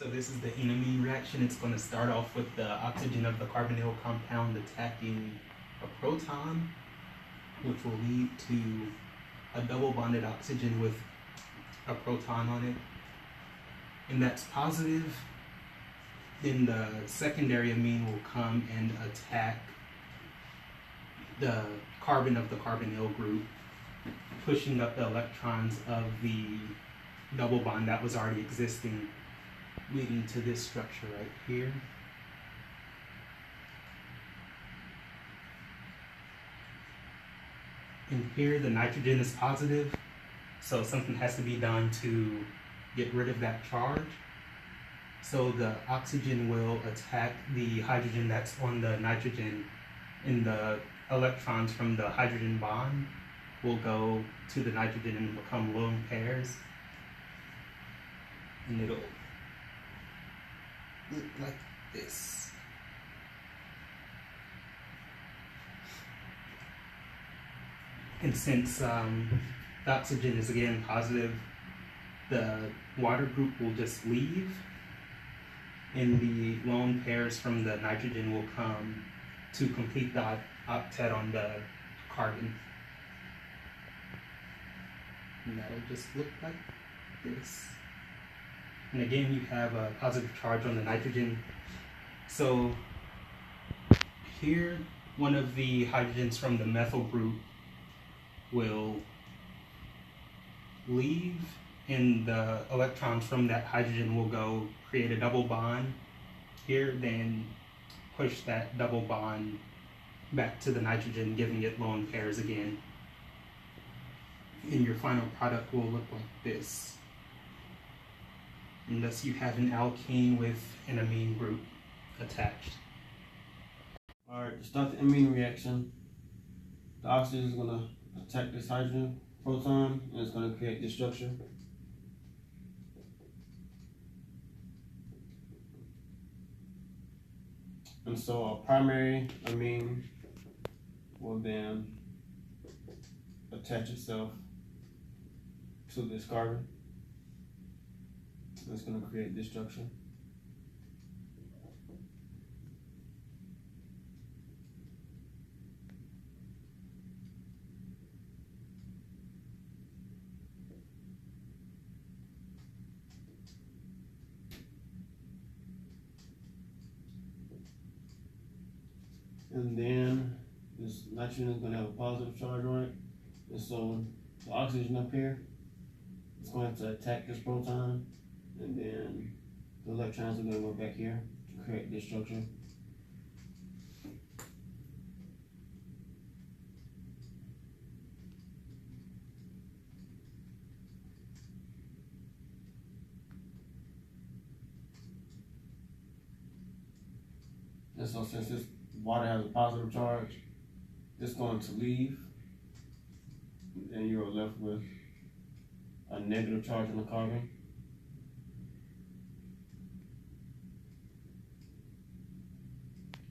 So this is the enamine reaction. It's going to start off with the oxygen of the carbonyl compound attacking a proton, which will lead to a double bonded oxygen with a proton on it. And that's positive. Then the secondary amine will come and attack the carbon of the carbonyl group, pushing up the electrons of the double bond that was already existing, leading to this structure right here. And here the nitrogen is positive, so something has to be done to get rid of that charge. So the oxygen will attack the hydrogen that's on the nitrogen, and the electrons from the hydrogen bond will go to the nitrogen and become lone pairs. And it'll look like this. And since the oxygen is again positive, the water group will just leave, and the lone pairs from the nitrogen will come to complete the octet on the carbon. And that'll just look like this. And again, you have a positive charge on the nitrogen. So here, one of the hydrogens from the methyl group will leave, and the electrons from that hydrogen will go create a double bond here, then push that double bond back to the nitrogen, giving it lone pairs again. And your final product will look like this. And thus you have an alkene with an amine group attached. Alright, to start the amine reaction, the oxygen is going to attack this hydrogen proton, and it's going to create this structure. And so our primary amine will then attach itself to this carbon. It's going to create this structure. And then this nitrogen is going to have a positive charge on it. And so the oxygen up here is going to attack this proton, and then the electrons are going to go back here to create this structure. And so since this water has a positive charge, it's going to leave, and you're left with a negative charge on the carbon.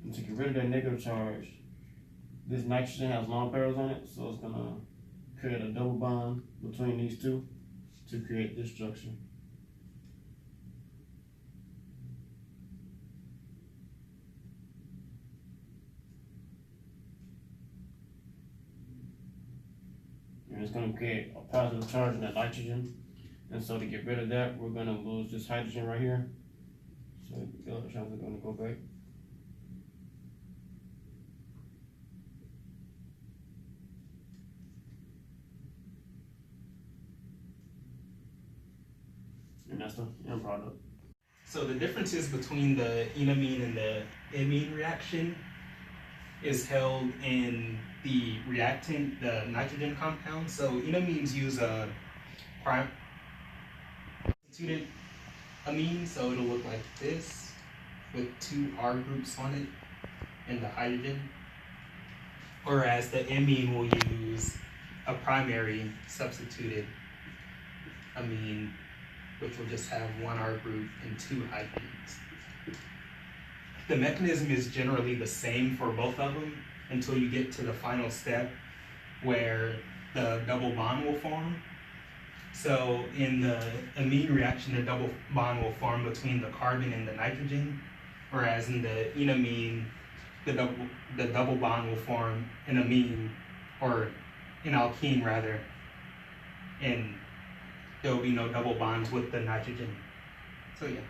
And to get rid of that negative charge, this nitrogen has lone pairs on it, so it's going to create a double bond between these two to create this structure. And it's going to create a positive charge on that nitrogen. And so to get rid of that, we're going to lose this hydrogen right here. So the electrons are going to go back. And that's the end product. So the differences between the enamine and the amine reaction is held in the reactant, the nitrogen compound. So enamines use a substituted amine, so it'll look like this with two R groups on it and the hydrogen. Whereas the amine will use a primary substituted amine, which will just have one R group and two hydrogens. The mechanism is generally the same for both of them until you get to the final step where the double bond will form. So in the amine reaction, the double bond will form between the carbon and the nitrogen, whereas in the enamine, the double bond will form an amine, or an alkene rather, and there will be no double bonds with the nitrogen. So yeah.